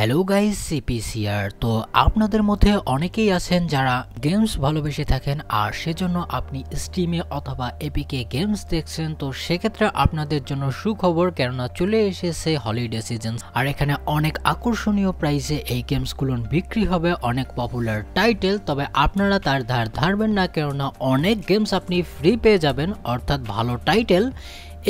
Hello guys, সিপিসিআর। তো আপনাদের মধ্যে অনেকেই আছেন যারা গেমস ভালোবেসে থাকেন, আর সেজন্য আপনি স্টিমে অথবা এপিকে গেমস দেখছেন। তো সেক্ষেত্রে আপনাদের জন্য সুখবর, কেননা চলে এসেছে হলিডে সিজন, আর এখানে অনেক আকর্ষণীয় প্রাইসে এই গেমসগুলো বিক্রি হবে, অনেক পপুলার টাইটেল। তবে আপনারা তার ধার ধারবেন না, কেননা অনেক গেমস আপনি ফ্রি পেয়ে যাবেন, অর্থাৎ ভালো টাইটেল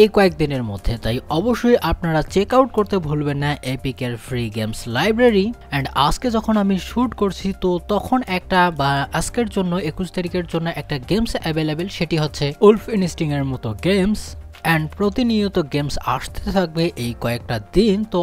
এই কয়েকদিনের মধ্যে। তাই অবশ্যই আপনারা চেক আউট করতে ভুলবেন না এপিকের ফ্রি গেমস লাইব্রেরি। অ্যান্ড আজকে যখন আমি শ্যুট করছি, তো তখন একটা আজকের জন্য 21 তারিখের জন্য একটা গেমস অ্যাভেলেবেল, সেটি হচ্ছে উলফ ইনস্টিং এর মতো গেমস। অ্যান্ড প্রতিনিয়ত গেমস আসতে থাকবে এই কয়েকটা দিন। তো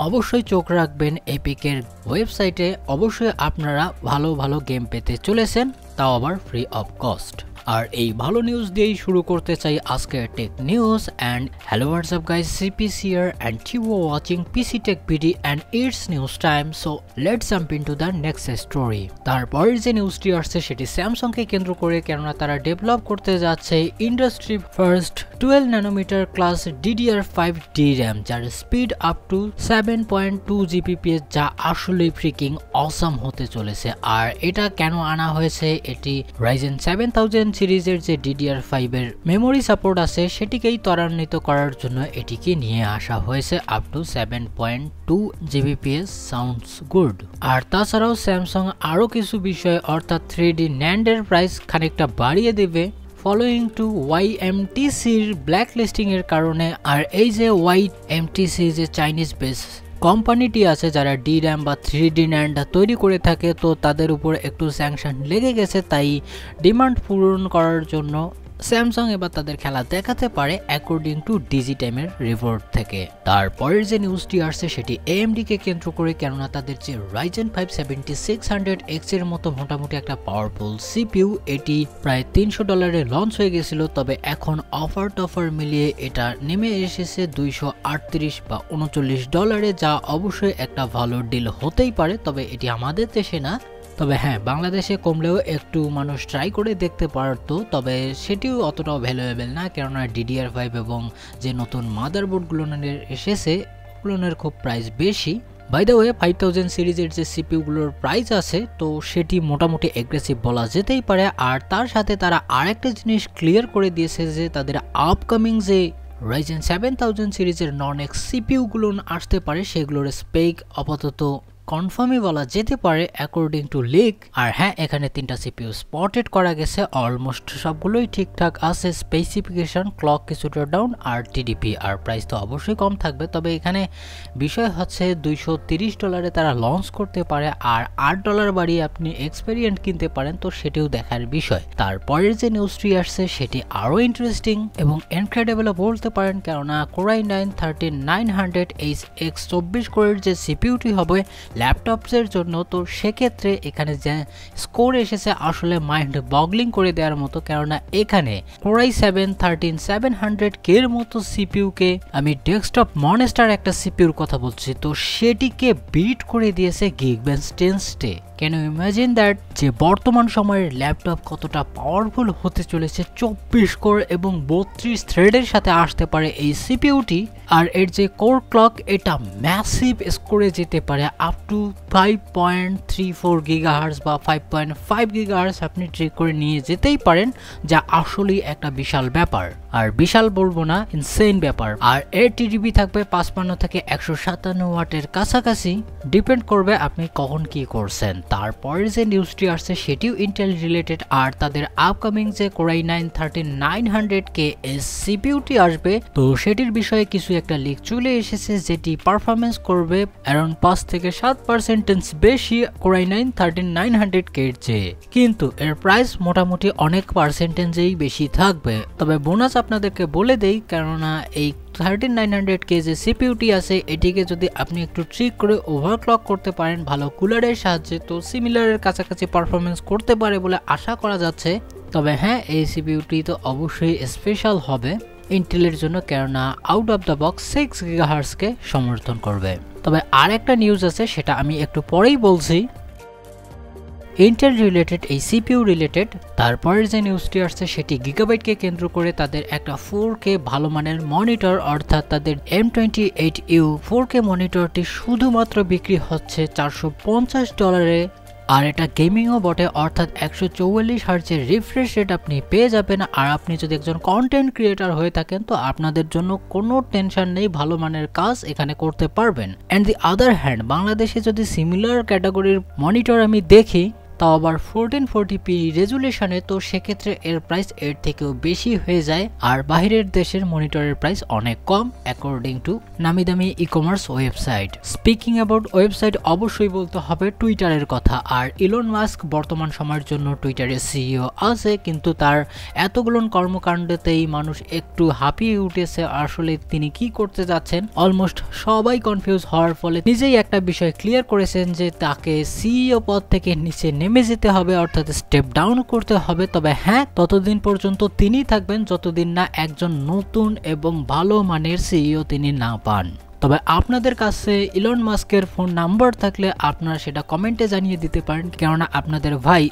অবশ্যই চোখ রাখবেন এপিকের ওয়েবসাইটে। অবশ্যই আপনারা ভালো ভালো গেম পেতে চলেছেন, তাও আবার ফ্রি অফ কস্ট। আর এই ভালো নিউজ দিয়েই শুরু করতে চাই আজকের tech news. And hello WhatsApp guys, CPCR and you are watching PC tech BD and it's news time. So let's jump into the next story. তারপরের যে নিউজটি আসছে সেটি স্যামসাংকে কেন্দ্র করে, কেননা তারা ডেভেলপ করতে যাচ্ছে industry first 12 nanometre class DDR5 DRAM, যার স্পিড আপ টু 7.2 Gbps, যা আসলেই ফ্রিকিং অসাম হতে চলেছে। আর এটা কেন আনা হয়েছে, এটি Ryzen 7000 সিরিজের যে DDR5 এর মেমোরি সাপোর্ট আছে সেটিকেই ত্বরান্বিত করার জন্য এটিকে নিয়ে আসা হয়েছে up to 7.2 Gbps। Sounds good. আর তাছাড়াও স্যামসাং আরো কিছু বিষয়, অর্থাৎ 3D NAND এর প্রাইস খানিকটা বাড়িয়ে দেবে ফলোইং টু YMTCর ব্ল্যাক লিস্টিং এর কারণে। আর এই যে YMTC যে চাইনিজ বেস কোম্পানিটি আছে যারা DRAM বা 3D NAND তৈরি করে থাকে, তো তাদের উপর একটু স্যাংশন লেগে গেছে। তাই ডিমান্ড পূরণ করার জন্য স্যামসাং এবার তাদের খেলা দেখাতে পারে অ্যাকর্ডিং টু ডিজিটাইমের রিপোর্ট থেকে। তারপরের যে নিউজটি আসছে সেটি AMD কে কেন্দ্র করে, কেননা তাদের যে Ryzen 5 7600X এর মতো মোটামুটি একটা পাওয়ারফুল CPU, এটি প্রায় $300 লঞ্চ হয়ে গেছিল। তবে এখন অফার মিলিয়ে এটা নেমে এসেছে $238 বা $39, যা অবশ্যই একটা ভালো ডিল হতেই পারে। তবে এটি আমাদের দেশে না, তবে হ্যাঁ বাংলাদেশে কমলেও একটু মানুষ ট্রাই করে দেখতে পারতো। তবে সেটিও অতটাও ভ্যালুয়েবল না, কেননা DDR5 এবং যে নতুন মাদারবোর্ডগুলো এসেছে ওগুলোর খুব প্রাইস বেশি। বাই দ্য ওয়ে 5000 সিরিজের যে সিপিইউগুলোর প্রাইস আছে, তো সেটি মোটামুটি এগ্রেসিভ বলা যেতেই পারে। আর তার সাথে তারা আরেকটা জিনিস ক্লিয়ার করে দিয়েছে যে তাদের আপকামিং যে Ryzen 7000 সিরিজের নন এক্স সিপিইউগুলো আসতে পারে, সেগুলোর স্পেক আপাতত কনফার্মই বলা যেতে পারে অ্যাকর্ডিং টু লিক। আর হ্যাঁ, এখানে 3টা CPU স্পটেড করা গেছে, অলমোস্ট সবগুলোই ঠিকঠাক আছে। স্পেসিফিকেশন, ক্লক কিছুটা ডাউন, আর TDP। আর প্রাইস তো অবশ্যই কম থাকবে। তবে এখানে বিষয় হচ্ছে $230 তারা লঞ্চ করতে পারে, আর $8 বাড়িয়ে আপনি এক্সপেরিয়েন্ট কিনতে পারেন, তো সেটিও দেখার বিষয়। তারপরের যে নিউজটি আসছে সেটি আরও ইন্টারেস্টিং এবং ইনক্রেডিবল বলতে পারেন, কেননা Core i9-13900H X24 কোরের যে সিপিইউটি হবে ল্যাপটপসের জন্য, তো সেক্ষেত্রে এখানে যে স্কোর এসেছে আসলে মাইন্ড বগলিং করে দেওয়ার মতো। কেননা এখানে Core i7-13700K এর মতো সিপিইউকে, আমি ডেস্কটপ মনস্টার একটা সিপিইউর কথা বলছি, তো সেটিকে বিট করে দিয়েছে Geekbench 10 can you imagine that, যে বর্তমান সময়ের ল্যাপটপ কতটা পাওয়ারফুল হতে চলেছে। 24 কোর এবং 32 থ্রেডের সাথে আসতে পারে এই সিপিইউটি। আর এর যে কোর ক্লক, এটা ম্যাসিভ স্কোরে যেতে পারে আপ টু 5.34 GHz বা 5.5 GHz আপনি ট্রিক করে নিয়ে যেতেই পারেন, যা আসলেই একটা বিশাল ব্যাপার। আর বিশাল বলবো না, ইনসেন ব্যাপার। আর এর TDP থাকবে 55 থেকে 157 ওয়াটের কাছাকাছি, ডিপেন্ড করবে আপনি কখন কি করছেন। তারপরের যে নিউজটি আসছে সেটিও ইন্টেল রিলেটেড, আর তাদের আপকামিং যে Core i9-13900K সিপিইউটি আসবে, তো সেটির বিষয়ে কিছু একটা লিক চলে এসেছে, যেটি পারফরমেন্স করবে অ্যারাউন্ড 5 থেকে 7% বেশি Core i9-13900K এর চেয়ে, কিন্তু এর প্রাইস মোটামুটি অনেক পার্সেন্টেজেই বেশি থাকবে। তবে বোনাস আপনাদেরকে বলে দেই, কেননা এই 13900K যে সিপিইউটি আছে, এটিকে যদি আপনি একটু ট্রিক করে ওভারক্লক করতে পারেন ভালো কুলারের সাহায্যে, তো সিমিলারের কাছাকাছি পারফরমেন্স করতে পারে বলে আশা করা যাচ্ছে। তবে হ্যাঁ, এই সিপিইউটি তো অবশ্যই স্পেশাল হবে ইন্টেলের জন্য, কেননা out of the box 6 GHz কে সমর্থন করবে। তবে আর একটা নিউজ আছে, সেটা আমি একটু পরেই বলছি। ইন্টেল রিলেটেড, এই সিপিইউ রিলেটেড। তারপরের যে নিউজটি আসছে সেটি গিগাবাইটকে কেন্দ্র করে তাদের একটা 4K ভালো মানের মনিটর অর্থাৎ তাদের M28U 4K মনিটরটি শুধুমাত্র বিক্রি হচ্ছে $450, আর এটা গেমিংও বটে, অর্থাৎ 144 হার্জের রিফ্রেশ রেট আপনি পেয়ে যাবেন। আর আপনি যদি একজন কন্টেন্ট ক্রিয়েটর হয়ে থাকেন তো আপনাদের জন্য কোনো টেনশন নেই, ভালো মানের কাজ এখানে করতে পারবেন। অ্যান্ড দি আদার হ্যান্ড বাংলাদেশে যদি সিমিলার ক্যাটাগরির মনিটর আমি দেখি তাও আবার 1440p রেজুলেশনে, তো সেক্ষেত্রে এর প্রাইস এর থেকেও বেশি হয়ে যায়। আর বাইরের দেশের মনিটরের প্রাইস অনেক কম অ্যাকর্ডিং টু নামি দামি e commerce website. Speaking about website, অবশ্যই বলতে হবে টুইটারের কথা। আর ইলন মাস্ক বর্তমান সময়ের জন্য টুইটারের সিইও আছে, কিন্তু তার এতগুলো কর্মকাণ্ডতেই মানুষ একটু হাঁপিয়ে উঠেছে। আসলে তিনি কি করতে যাচ্ছেন অলমোস্ট সবাই কনফিউজ হওয়ার ফলে নিজেই একটা বিষয় ক্লিয়ার করেছেন যে তাকে সিইও পদ থেকে নিচে নেমে যেতে হবে, অর্থাৎ স্টেপ ডাউন করতে হবে। তবে হ্যাঁ, ততদিন পর্যন্ত তিনি থাকবেন যতদিন না একজন নতুন এবং ভালো মানের সিইও তিনি না পান। তবে আপনাদের কাছে ইলন মাস্কের ফোন নাম্বার থাকলে আপনারা সেটা কমেন্টে জানিয়ে দিতে পারেন, কেননা আপনাদের ভাই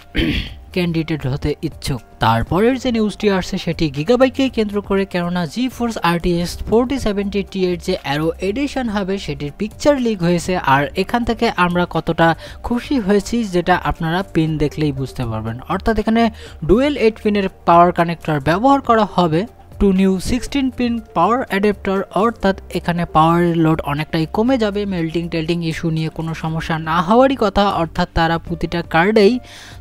ক্যান্ডিডেট হতে ইচ্ছুক। তারপরের যে নিউজটি আসছে সেটি গিগাবাইটকে কেন্দ্র করে, কেননা GeForce RTX 4070 Ti এর যে অ্যারো এডিশন হবে সেটির পিকচার লিক হয়েছে। আর এখান থেকে আমরা কতটা খুশি হয়েছি যেটা আপনারা পিন দেখলেই বুঝতে পারবেন। অর্থাৎ এখানে ডুয়েল 8 পিনের পাওয়ার কানেক্টর ব্যবহার করা হবে, 2 নিউ 16 পিন পাওয়ার অ্যাডাপ্টার, অর্থাৎ এখানে পাওয়ারের লোড অনেকটাই কমে যাবে। মেল্টিং টেল্টিং ইস্যু নিয়ে কোনো সমস্যা না হওয়ারই কথা, অর্থাৎ তারা প্রতিটা কার্ডেই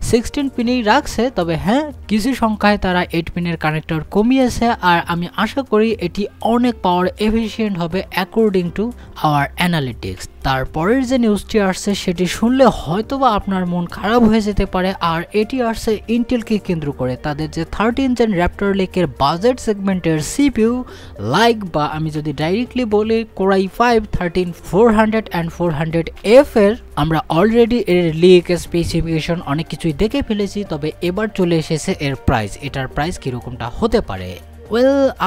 16 পিনেই রাখছে। তবে হ্যাঁ, কিছু সংখ্যায় তারা 8 পিনের কানেক্টর কমিয়েছে। আর আমি আশা করি এটি অনেক পাওয়ার এফিশিয়েন্ট হবে অ্যাকর্ডিং টু আওয়ার অ্যানালিটিক্স। তারপরের যে নিউজটি আসছে সেটি শুনলে হয়তোবা আপনার মন খারাপ হয়ে যেতে পারে। আর এটি আসছে ইন্টেলকে কেন্দ্র করে, তাদের যে 13 জেন র্যাপটর লেকের বাজেট সেগমেন্টের সিপিইউ লাইক, বা আমি যদি ডাইরেক্টলি বলি কোর i5 13400 and 400F এর, আমরা অলরেডি এর লিক স্পেসিফিকেশন অনেক কিছুই দেখে ফেলেছি। তবে এবার চলে এসেছে এর প্রাইস, এটার প্রাইস কিরকমটা হতে পারে।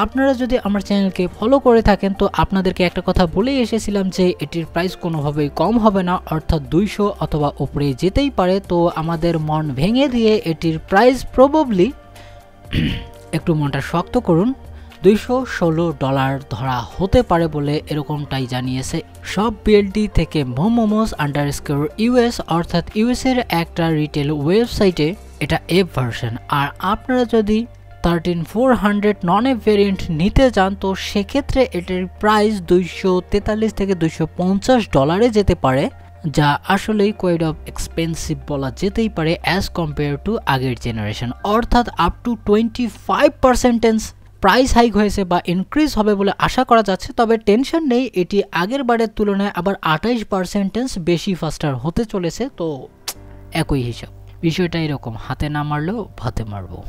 আপনারা যদি আমার চ্যানেলকে ফলো করে থাকেন তো আপনাদেরকে একটা কথা বলেই এসেছিলাম যে এটির প্রাইস কোনোভাবেই কম হবে না, অর্থাৎ 200 অথবা উপরে যেতেই পারে। তো আমাদের মন ভেঙে দিয়ে এটির প্রাইস প্রবাবলি একটু মনটা শক্ত করুন, $216 ধরা হতে পারে বলে এরকমটাই জানিয়েছে সব বিএলডি থেকে momos_US, অর্থাৎ ইউএস এর একটা রিটেল ওয়েবসাইটে। এটা এফ ভার্সন। আর আপনারা যদি 13400 নন এফ ভেরিয়েন্ট নিতে চান তো সেক্ষেত্রে এটার প্রাইস $243 থেকে $250 যেতে পারে, যা আসলেই কোয়াইট অফ এক্সপেন্সিভ বলা যেতেই পারে অ্যাজ কম্পেয়ার টু আগের জেনারেশন। অর্থাৎ আপ টু 25% প্রাইস হাইক হয়েছে বা ইনক্রিজ হবে বলে আশা করা যাচ্ছে। তবে টেনশন নেই, এটি আগের বারের তুলনায় আবার 28% বেশি ফাস্টার হতে চলেছে। তো একই হিসাব, বিষয়টা এরকম, হাতে না মারলেও ভাতে মারবো।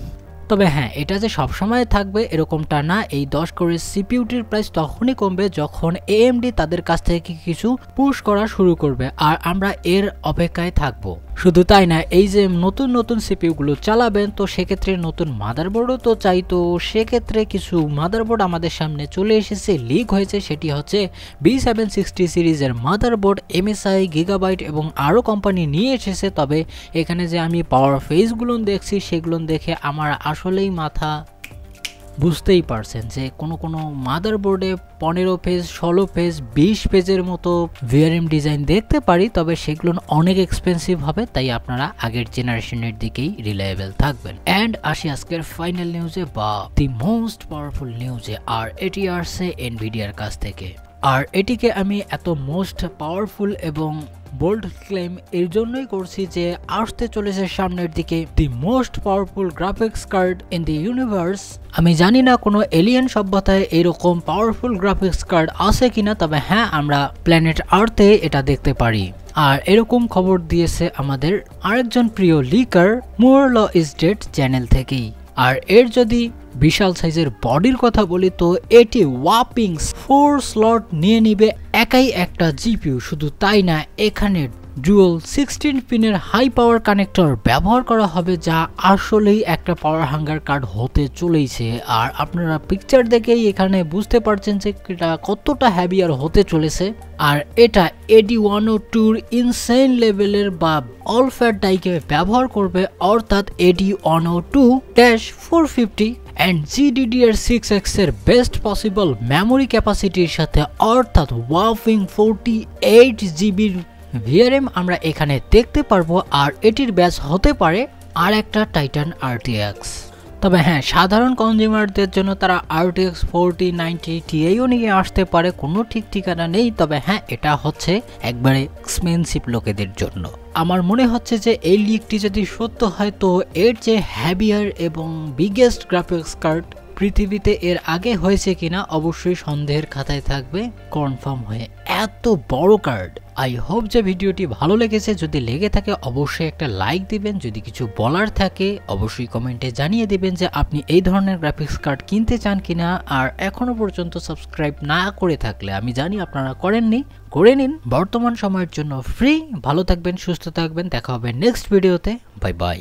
তবে হ্যাঁ, এটা যে সবসময় থাকবে এরকমটা না। এই 10 কোরের সিপিইউটির প্রাইস তখনই কমবে যখন AMD তাদের কাছ থেকে কিছু পুশ করা শুরু করবে, আর আমরা এর অপেক্ষায় থাকব। শুধু তাই না, এই যে নতুন নতুন সিপিইউগুলো চালাবেন তো সেক্ষেত্রে নতুন মাদারবোর্ডও তো চাই। তো সেক্ষেত্রে কিছু মাদারবোর্ড আমাদের সামনে চলে এসেছে, লিক হয়েছে। সেটি হচ্ছে B760 সিরিজের মাদারবোর্ড, MSI, গিগাবাইট এবং আরও কোম্পানি নিয়ে এসেছে। তবে এখানে যে আমি পাওয়ার ফেজগুলো দেখছি সেগুলো দেখে আমার আসলেই মাথা, বুঝতেই পারছেন যে কোনো মাদারবোর্ডে 15 পেজ, 16 পেজ, 20 পেজের মতো VRM ডিজাইন দেখতে পারি। তবে সেগুলো অনেক এক্সপেন্সিভ হবে, তাই আপনারা আগের জেনারেশনের দিকেই রিলায়েবল থাকবেন। অ্যান্ড আসি আজকের ফাইনাল নিউজে বা দি মোস্ট পাওয়ারফুল নিউজে, আর এটি আসছে এনভিডিয়ার কাছ থেকে। আর এটিকে আমি এত মোস্ট পাওয়ারফুল এবং বোল্ড ক্লেম এর জন্যই করছি যে আসতে চলেছে সামনের দিকে the most powerful graphics card in the universe. আমি জানি না কোনো এলিয়েন সভ্যতায় এরকম পাওয়ারফুল গ্রাফিক্স কার্ড আছে কিনা, তবে হ্যাঁ, আমরা প্ল্যানেট আর্থে এটা দেখতে পারি। আর এরকম খবর দিয়েছে আমাদের আরেকজন প্রিয় leaker Moore law is dead channel থেকেই। আর এর যদি বিশাল সাইজের বডির কথা বলি তো এটি ওয়াপিং 4 স্লট নিয়ে নিবে একাই একটা জিপিইউ। শুধু তাই না, এখানে ডুয়াল 16 পিনের হাই পাওয়ার কানেক্টর ব্যবহার করা হবে, যা আসলেই একটা পাওয়ার হাঙ্গার কার্ড হতে চলেছে। আর আপনারা পিকচার দেখেই এখানে বুঝতে পারছেন যে এটা কতটা হেভি আর হতে চলেছে। আর এটা AD102 ইনসেন লেভেলের বা অল ফ্যাট ডাইকে ব্যবহার করবে, অর্থাৎ AD102-450 and GDDR6X এর বেস্ট পসিবল মেমোরি ক্যাপাসিটির সাথে, অর্থাৎ ওয়াফিং 48 জিবির VRM আমরা এখানে দেখতে পারবো। আর এটির ব্যাচ হতে পারে আর একটা টাইটান RTX। তবে হ্যাঁ, সাধারণ কনজিউমারদের জন্য তারা RTX 4090 Tiও নিয়ে আসতে পারে, কোনো ঠিক ঠিকানা নেই। তবে হ্যাঁ, এটা হচ্ছে একবারে এক্সপেন্সিভ লোকেদের জন্য। আমার মনে হচ্ছে যে এই লিকটি যদি সত্য হয় তো এর যে হ্যাভিয়ার এবং বিগেস্ট গ্রাফিক্স কার্ড পৃথিবীতে এর আগে হয়েছে কিনা অবশ্যই সন্দেহের খাতায় থাকবে কনফার্ম হয়ে। এত বড় কার্ড। আই হোপ যে ভিডিওটি ভালো লেগেছে। যদি লেগে থাকে অবশ্যই একটা লাইক দিবেন। যদি কিছু বলার থাকে অবশ্যই কমেন্টে জানিয়ে দিবেন যে আপনি এই ধরনের গ্রাফিক্স কার্ড কিনতে চান কিনা। আর এখনো পর্যন্ত সাবস্ক্রাইব না করে থাকলে আমি জানি আপনারা করেননি, করে নিন। বর্তমান সময়ের জন্য ফ্রি। ভালো থাকবেন, সুস্থ থাকবেন, দেখা হবে নেক্সট ভিডিওতে। Bye bye.